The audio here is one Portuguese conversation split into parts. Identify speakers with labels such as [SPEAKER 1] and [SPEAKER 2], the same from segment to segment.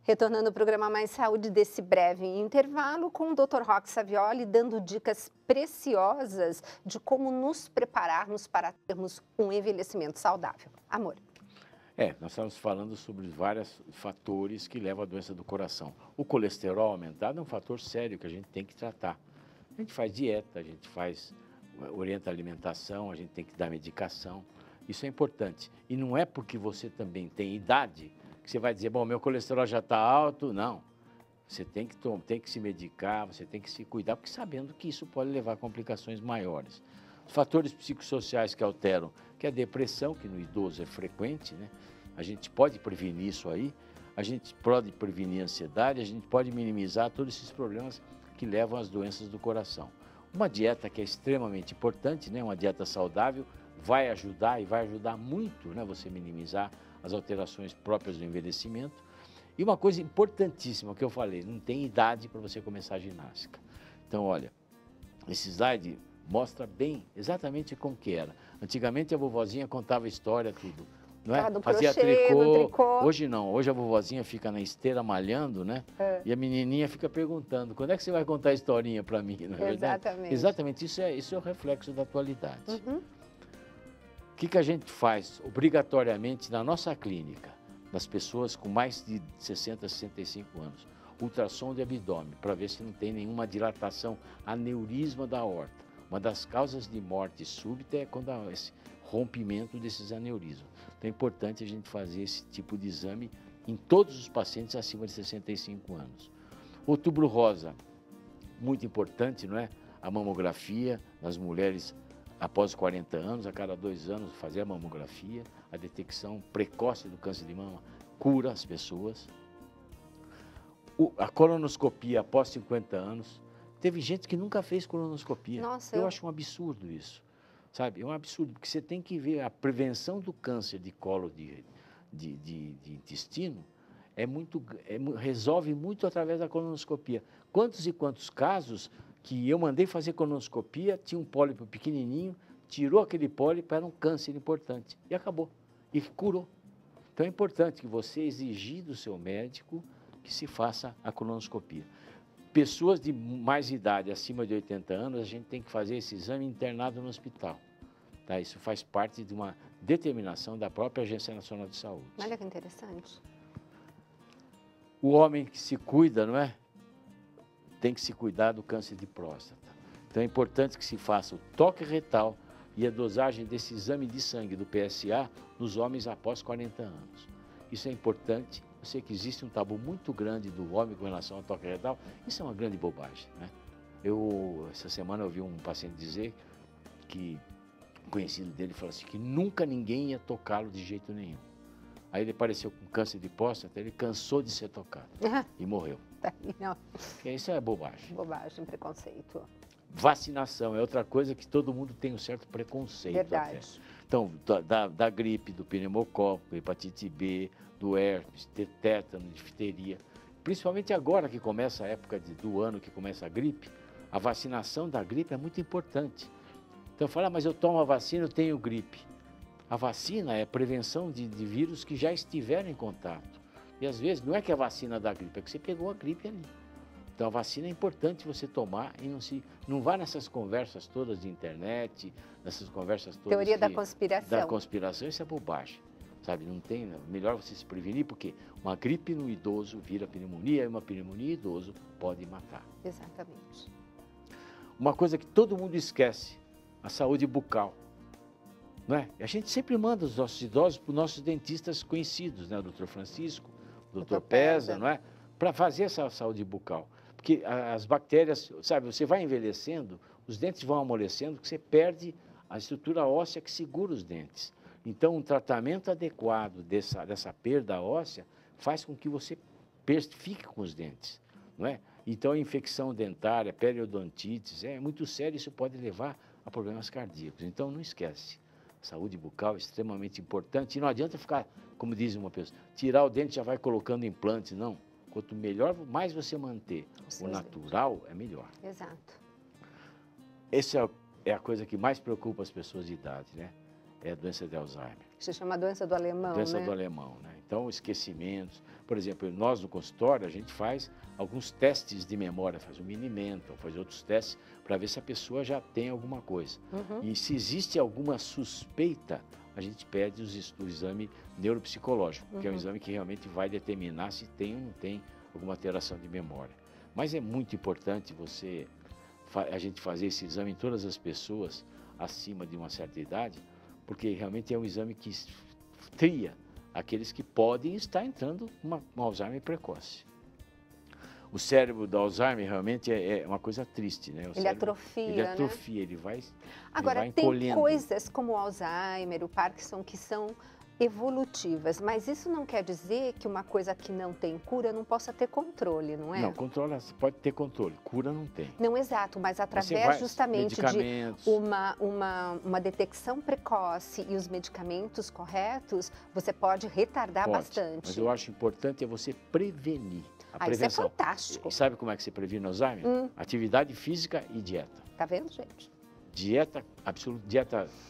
[SPEAKER 1] Retornando ao programa Mais Saúde desse breve intervalo com o Dr. Roque Savioli dando dicas preciosas de como nos prepararmos para termos um envelhecimento saudável. Amor.
[SPEAKER 2] Nós estamos falando sobre vários fatores que levam à doença do coração. O colesterol aumentado é um fator sério que a gente tem que tratar. A gente faz dieta, a gente orienta a alimentação, a gente tem que dar medicação. Isso é importante. E não é porque você também tem idade que você vai dizer, bom, meu colesterol já está alto. Não. Você tem que se medicar, você tem que se cuidar, porque sabendo que isso pode levar a complicações maiores. Os fatores psicossociais que alteram, que é a depressão, que no idoso é frequente, né? A gente pode prevenir isso aí, a gente pode prevenir a ansiedade, a gente pode minimizar todos esses problemas que levam às doenças do coração. Uma dieta que é extremamente importante, né? Uma dieta saudável, vai ajudar e vai ajudar muito, né? Você minimizar as alterações próprias do envelhecimento. E uma coisa importantíssima que eu falei, não tem idade para você começar a ginástica. Então, olha, esse slide mostra bem exatamente como que era. Antigamente a vovozinha contava história, tudo. Não é? Fazia tricô. Hoje não, hoje a vovozinha fica na esteira malhando, né? E a menininha fica perguntando, quando é que você vai contar a historinha para mim, não é verdade?
[SPEAKER 1] Exatamente.
[SPEAKER 2] Exatamente, isso é o reflexo da atualidade. O que a gente faz obrigatoriamente na nossa clínica, das pessoas com mais de 60, 65 anos? Ultrassom de abdômen, para ver se não tem nenhuma dilatação, aneurisma da aorta. Uma das causas de morte súbita é quando há esse rompimento desses aneurismas. Então é importante a gente fazer esse tipo de exame em todos os pacientes acima de 65 anos. Outubro Rosa, muito importante, não é? A mamografia nas mulheres após 40 anos, a cada 2 anos fazer a mamografia, a detecção precoce do câncer de mama cura as pessoas. A colonoscopia após 50 anos, teve gente que nunca fez colonoscopia.
[SPEAKER 1] Nossa,
[SPEAKER 2] eu acho um absurdo isso, sabe? É um absurdo, porque você tem que ver a prevenção do câncer de colo de intestino, resolve muito através da colonoscopia. Quantos e quantos casos que eu mandei fazer colonoscopia, tinha um pólipo pequenininho, tirou aquele pólipo, era um câncer importante, e acabou, e curou. Então é importante que você exigir do seu médico que se faça a colonoscopia. Pessoas de mais idade, acima de 80 anos, a gente tem que fazer esse exame internado no hospital. Tá? Isso faz parte de uma determinação da própria Agência Nacional de Saúde.
[SPEAKER 1] Olha que interessante.
[SPEAKER 2] O homem que se cuida, não é? Tem que se cuidar do câncer de próstata. Então é importante que se faça o toque retal e a dosagem desse exame de sangue do PSA nos homens após 40 anos. Isso é importante. Eu sei que existe um tabu muito grande do homem com relação ao toque retal. Isso é uma grande bobagem, né? Essa semana eu vi um paciente dizer que um conhecido dele falou assim que nunca ninguém ia tocá-lo de jeito nenhum. Aí ele apareceu com câncer de próstata, ele cansou de ser tocado e morreu.
[SPEAKER 1] Não.
[SPEAKER 2] Isso é bobagem.
[SPEAKER 1] Bobagem, preconceito.
[SPEAKER 2] Vacinação é outra coisa que todo mundo tem um certo preconceito.
[SPEAKER 1] Verdade.
[SPEAKER 2] Até. Então, da gripe, do pneumococo, hepatite B, do herpes, de tétano, difteria. Principalmente agora que começa a época do ano que começa a gripe, a vacinação da gripe é muito importante. Então, fala, mas eu tomo a vacina, eu tenho gripe. A vacina é prevenção de vírus que já estiveram em contato. E às vezes não é que a vacina dá gripe, é que você pegou a gripe ali. Então a vacina é importante você tomar e não vá nessas conversas todas de internet, nessas conversas todas
[SPEAKER 1] Teoria da conspiração.
[SPEAKER 2] Da conspiração, isso é bobagem. Sabe, não tem, melhor você se prevenir, porque uma gripe no idoso vira pneumonia e uma pneumonia em idoso pode matar.
[SPEAKER 1] Exatamente.
[SPEAKER 2] Uma coisa que todo mundo esquece, a saúde bucal. Não é? A gente sempre manda os nossos idosos para os nossos dentistas conhecidos, né? O Dr. Francisco, o Dr. Pesa, não é? Para fazer essa saúde bucal. Porque as bactérias, sabe, você vai envelhecendo, os dentes vão amolecendo, que você perde a estrutura óssea que segura os dentes. Então, um tratamento adequado dessa perda óssea faz com que você fique com os dentes, não é? Então, a infecção dentária, periodontites, é muito sério, isso pode levar a problemas cardíacos. Então, não esquece. Saúde bucal é extremamente importante. E não adianta ficar, como diz uma pessoa, tirar o dente e já vai colocando implantes. Não. Quanto melhor, mais você manter o natural, é melhor.
[SPEAKER 1] Exato.
[SPEAKER 2] Essa é a coisa que mais preocupa as pessoas de idade, né? É a doença de Alzheimer.
[SPEAKER 1] Se chama doença do alemão,
[SPEAKER 2] doença
[SPEAKER 1] né?
[SPEAKER 2] do alemão, né? Então, esquecimentos. Por exemplo, nós no consultório, a gente faz alguns testes de memória, faz um Mini-Mental, faz outros testes para ver se a pessoa já tem alguma coisa. E se existe alguma suspeita, a gente pede o exame neuropsicológico, que é um exame que realmente vai determinar se tem ou não tem alguma alteração de memória. Mas é muito importante a gente fazer esse exame em todas as pessoas acima de uma certa idade, porque realmente é um exame que tria aqueles que podem estar entrando um Alzheimer precoce. O cérebro do Alzheimer realmente é uma coisa triste, né?
[SPEAKER 1] Ele atrofia,
[SPEAKER 2] ele atrofia, né? Ele vai
[SPEAKER 1] Agora,
[SPEAKER 2] encolhendo.
[SPEAKER 1] Tem coisas como o Alzheimer, o Parkinson, que são evolutivas, mas isso não quer dizer que uma coisa que não tem cura não possa ter controle, não é?
[SPEAKER 2] Não, controle pode ter controle, cura não tem.
[SPEAKER 1] Não, exato, mas através justamente de uma detecção precoce e os medicamentos corretos, você pode retardar bastante.
[SPEAKER 2] Mas eu acho importante você prevenir. A prevenção.
[SPEAKER 1] Isso é fantástico.
[SPEAKER 2] E sabe como é que você previne Alzheimer? Atividade física e dieta.
[SPEAKER 1] Tá vendo, gente?
[SPEAKER 2] Dieta,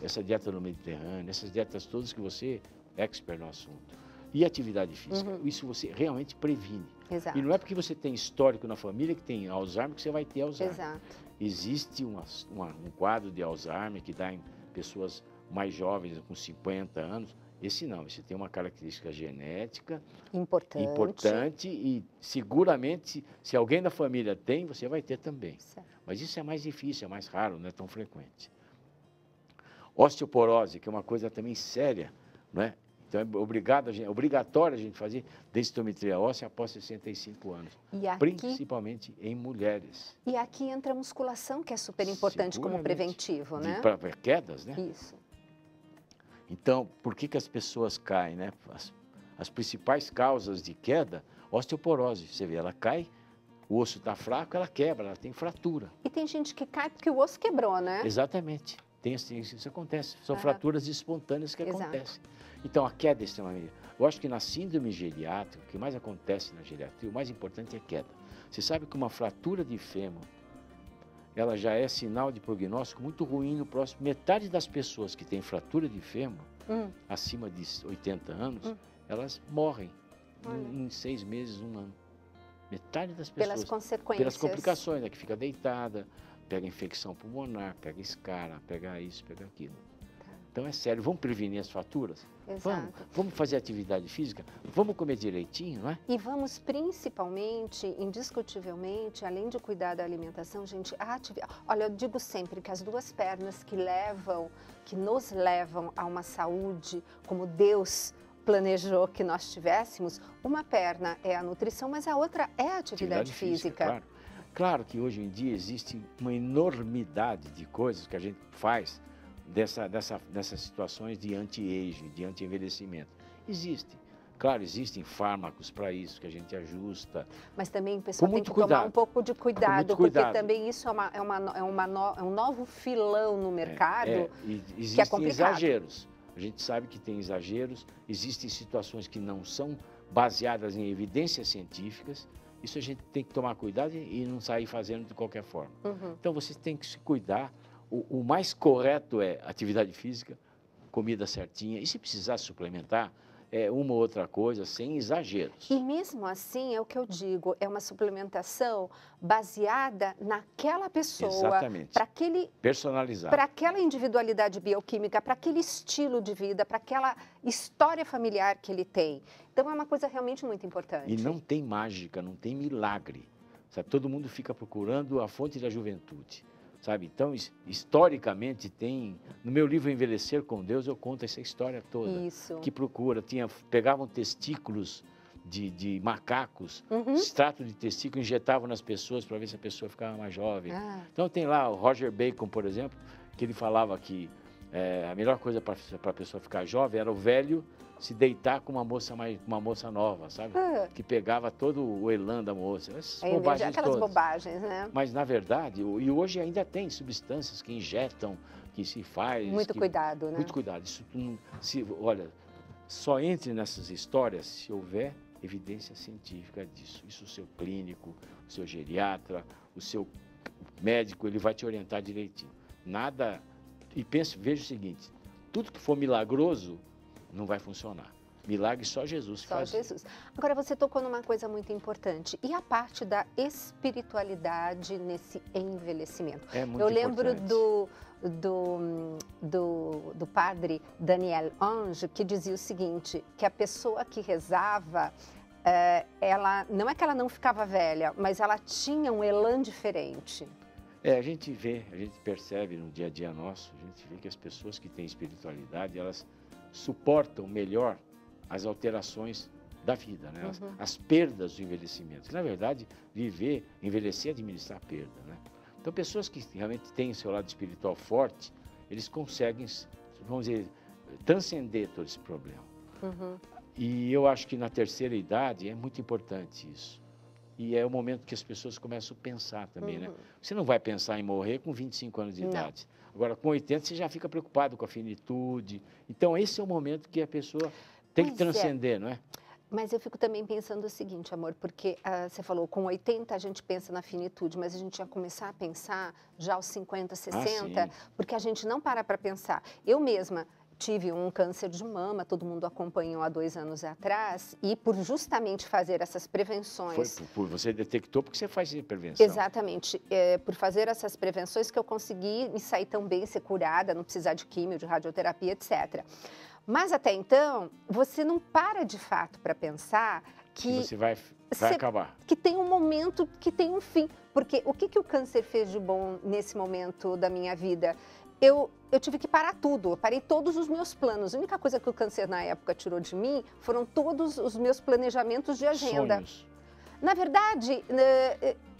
[SPEAKER 2] essa dieta no Mediterrâneo, essas dietas todas que você é expert no assunto. E atividade física, isso você realmente previne.
[SPEAKER 1] Exato.
[SPEAKER 2] E não é porque você tem histórico na família que tem Alzheimer que você vai ter Alzheimer.
[SPEAKER 1] Exato.
[SPEAKER 2] Existe um quadro de Alzheimer que dá em pessoas mais jovens, com 50 anos. Esse não, esse tem uma característica genética importante e seguramente, se alguém da família tem, você vai ter também. Certo. Mas isso é mais difícil, é mais raro, não é tão frequente. Osteoporose, que é uma coisa também séria, não é? Então é obrigatório a gente fazer densitometria óssea após 65 anos, principalmente em mulheres.
[SPEAKER 1] E aqui entra a musculação, que é super importante como preventivo, né?
[SPEAKER 2] Para quedas, né?
[SPEAKER 1] Isso.
[SPEAKER 2] Então, por que as pessoas caem, né? As principais causas de queda, osteoporose. Você vê, ela cai, o osso está fraco, ela quebra, ela tem fratura.
[SPEAKER 1] E tem gente que cai porque o osso quebrou, né?
[SPEAKER 2] Exatamente. Isso acontece. São fraturas espontâneas que acontecem. Então, a queda é extremamente... Eu acho que na síndrome geriátrica, o que mais acontece na geriatria, o mais importante é a queda. Você sabe que uma fratura de fêmur, ela já é sinal de prognóstico muito ruim no próximo. Metade das pessoas que têm fratura de fêmur, acima de 80 anos, elas morrem em 6 meses, 1 ano. Metade das pessoas.
[SPEAKER 1] Pelas consequências.
[SPEAKER 2] Pelas complicações, né? Que fica deitada, pega infecção pulmonar, pega escara, pega isso, pega aquilo. Então é sério, vamos prevenir as fraturas?
[SPEAKER 1] Exato.
[SPEAKER 2] Vamos fazer atividade física? Vamos comer direitinho, não é?
[SPEAKER 1] E vamos principalmente, indiscutivelmente, além de cuidar da alimentação, gente, olha, eu digo sempre que as duas pernas que nos levam a uma saúde como Deus planejou que nós tivéssemos, uma perna é a nutrição, mas a outra é a atividade física.
[SPEAKER 2] Claro. Claro que hoje em dia existe uma enormidade de coisas que a gente faz dessas situações de anti-aging, de anti-envelhecimento. Existe. Claro, existem fármacos para isso, que a gente ajusta.
[SPEAKER 1] Mas também o pessoal tem que tomar um pouco de cuidado, porque também isso é um novo filão no mercado que é complicado.
[SPEAKER 2] Existem exageros. A gente sabe que tem exageros, existem situações que não são baseadas em evidências científicas. Isso a gente tem que tomar cuidado e não sair fazendo de qualquer forma. Então, você tem que se cuidar. O mais correto é atividade física, comida certinha. E se precisar suplementar, uma ou outra coisa, sem exageros.
[SPEAKER 1] E mesmo assim, é o que eu digo, é uma suplementação baseada naquela pessoa.
[SPEAKER 2] Exatamente. Personalizada.
[SPEAKER 1] Para aquela individualidade bioquímica, para aquele estilo de vida, para aquela história familiar que ele tem. Então, é uma coisa realmente muito importante.
[SPEAKER 2] E não tem mágica, não tem milagre. Sabe? Todo mundo fica procurando a fonte da juventude. Sabe? Então, historicamente tem... No meu livro Envelhecer com Deus, eu conto essa história toda.
[SPEAKER 1] Isso.
[SPEAKER 2] Que pegavam testículos de macacos, extrato de testículo, injetavam nas pessoas para ver se a pessoa ficava mais jovem. Então, tem lá o Roger Bacon, por exemplo, que ele falava que a melhor coisa para a pessoa ficar jovem era o velho se deitar com uma moça nova, sabe? Que pegava todo o elan da moça.
[SPEAKER 1] Aquelas bobagens, né?
[SPEAKER 2] Mas, na verdade, e hoje ainda tem substâncias que injetam, que se faz...
[SPEAKER 1] Muito cuidado, né?
[SPEAKER 2] Muito cuidado. Isso, olha, só entre nessas histórias se houver evidência científica disso. Isso o seu clínico, o seu geriatra, o seu médico, ele vai te orientar direitinho. Nada... E veja o seguinte, tudo que for milagroso não vai funcionar. Milagre só Jesus faz.
[SPEAKER 1] Só Jesus. Agora, você tocou numa coisa muito importante. E a parte da espiritualidade nesse envelhecimento?
[SPEAKER 2] É muito
[SPEAKER 1] Eu lembro
[SPEAKER 2] importante.
[SPEAKER 1] do padre Daniel Ange, que dizia o seguinte, que a pessoa que rezava, ela não é que ela não ficava velha, mas ela tinha um elan diferente.
[SPEAKER 2] A gente percebe no dia a dia nosso, a gente vê que as pessoas que têm espiritualidade, elas suportam melhor as alterações da vida, né? As perdas do envelhecimento. Na verdade, envelhecer é administrar a perda, né? Então, pessoas que realmente têm o seu lado espiritual forte, eles conseguem, vamos dizer, transcender todo esse problema. E eu acho que na terceira idade é muito importante isso. E é o momento que as pessoas começam a pensar também, né? Você não vai pensar em morrer com 25 anos de idade. Agora, com 80, você já fica preocupado com a finitude. Então, esse é o momento que a pessoa tem que transcender, não é?
[SPEAKER 1] Mas eu fico também pensando o seguinte, amor, porque você falou, com 80 a gente pensa na finitude, mas a gente ia começar a pensar já aos 50, 60, porque a gente não para pensar. Eu mesma tive um câncer de mama, todo mundo acompanhou há 2 anos atrás, e por justamente fazer essas prevenções...
[SPEAKER 2] Você detectou porque você faz prevenção.
[SPEAKER 1] Exatamente. Por fazer essas prevenções que eu consegui me sair tão bem, ser curada, não precisar de químio, de radioterapia, etc. Mas até então, você não para de fato para pensar que...
[SPEAKER 2] Você vai acabar.
[SPEAKER 1] Que tem um momento, que tem um fim. Porque o que o câncer fez de bom nesse momento da minha vida? Eu tive que parar tudo, eu parei todos os meus planos. A única coisa que o câncer na época tirou de mim foram todos os meus planejamentos de agenda.
[SPEAKER 2] Sonhos.
[SPEAKER 1] Na verdade,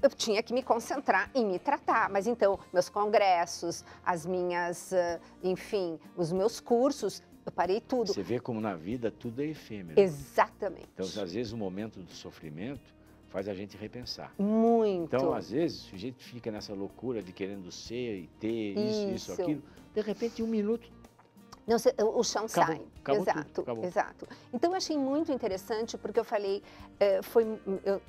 [SPEAKER 1] eu tinha que me concentrar em me tratar, mas então, meus congressos, as minhas, enfim, os meus cursos, eu parei tudo.
[SPEAKER 2] Você vê como na vida tudo é efêmero.
[SPEAKER 1] Exatamente.
[SPEAKER 2] Então, às vezes, o momento do sofrimento faz a gente repensar.
[SPEAKER 1] Muito.
[SPEAKER 2] Então, às vezes, o sujeito fica nessa loucura de querendo ser e ter isso, aquilo. De repente, em 1 minuto...
[SPEAKER 1] Não, o chão sai.
[SPEAKER 2] Acabou
[SPEAKER 1] Exato,
[SPEAKER 2] tudo, acabou.
[SPEAKER 1] Exato. Então, eu achei muito interessante, porque eu falei,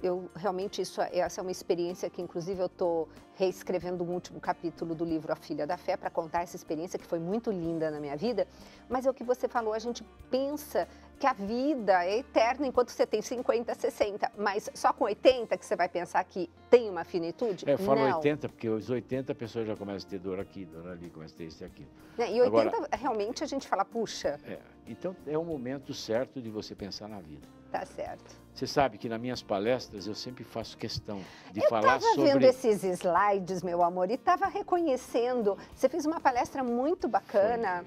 [SPEAKER 1] eu realmente, essa é uma experiência que, inclusive, eu estou reescrevendo um último capítulo do livro A Filha da Fé, para contar essa experiência que foi muito linda na minha vida, mas é o que você falou, a gente pensa que a vida é eterna enquanto você tem 50, 60, mas só com 80 que você vai pensar que tem uma finitude?
[SPEAKER 2] Eu falo
[SPEAKER 1] não.
[SPEAKER 2] 80, porque aos 80 a pessoa já começa a ter dor aqui, dor ali, começa a ter isso e aquilo.
[SPEAKER 1] E 80, realmente, a gente fala, puxa...
[SPEAKER 2] Então, é o momento certo de você pensar na vida.
[SPEAKER 1] Tá certo.
[SPEAKER 2] Você sabe que nas minhas palestras eu sempre faço questão de falar sobre...
[SPEAKER 1] Eu estava vendo esses slides, meu amor, e estava reconhecendo. Você fez uma palestra muito bacana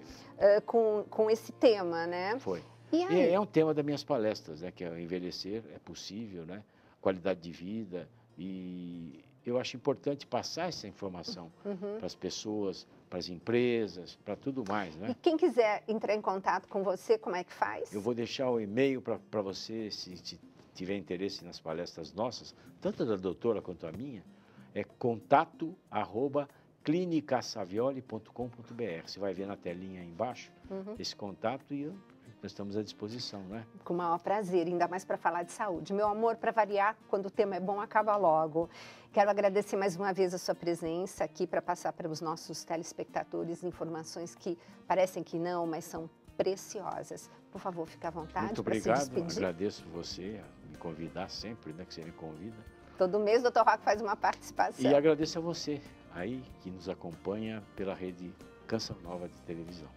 [SPEAKER 1] com esse tema, né?
[SPEAKER 2] Foi.
[SPEAKER 1] E aí?
[SPEAKER 2] É um tema das minhas palestras, né? Que é envelhecer, é possível, né? Qualidade de vida. E eu acho importante passar essa informação para as pessoas, para as empresas, para tudo mais, né?
[SPEAKER 1] E quem quiser entrar em contato com você, como é que faz?
[SPEAKER 2] Eu vou deixar o e-mail para você, se tiver interesse nas palestras nossas, tanto da doutora quanto a minha, é contato@clinicasavioli.com.br. Você vai ver na telinha aí embaixo esse contato e nós estamos à disposição, né?
[SPEAKER 1] Com o maior prazer, ainda mais para falar de saúde. Meu amor, para variar, quando o tema é bom, acaba logo. Quero agradecer mais uma vez a sua presença aqui para passar para os nossos telespectadores informações que parecem que não, mas são preciosas. Por favor, fique à vontade.
[SPEAKER 2] Muito obrigado, agradeço você me convidar sempre, né, que você me convida.
[SPEAKER 1] Todo mês o Dr. Roque faz uma participação.
[SPEAKER 2] E agradeço a você aí que nos acompanha pela rede Canção Nova de televisão.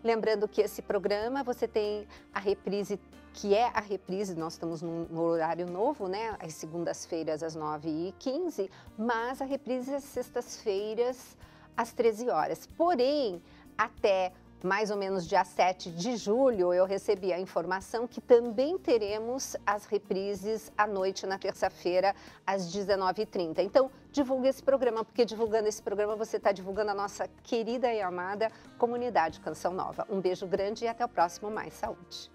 [SPEAKER 1] Lembrando que esse programa você tem a reprise, que é a reprise, nós estamos num horário novo, né? Às segundas-feiras, às 9h15, mas a reprise às sextas-feiras, às 13 horas. Porém, até mais ou menos dia 7 de julho, eu recebi a informação que também teremos as reprises à noite, na terça-feira, às 19h30. Então, divulgue esse programa, porque divulgando esse programa, você está divulgando a nossa querida e amada comunidade Canção Nova. Um beijo grande e até o próximo Mais Saúde.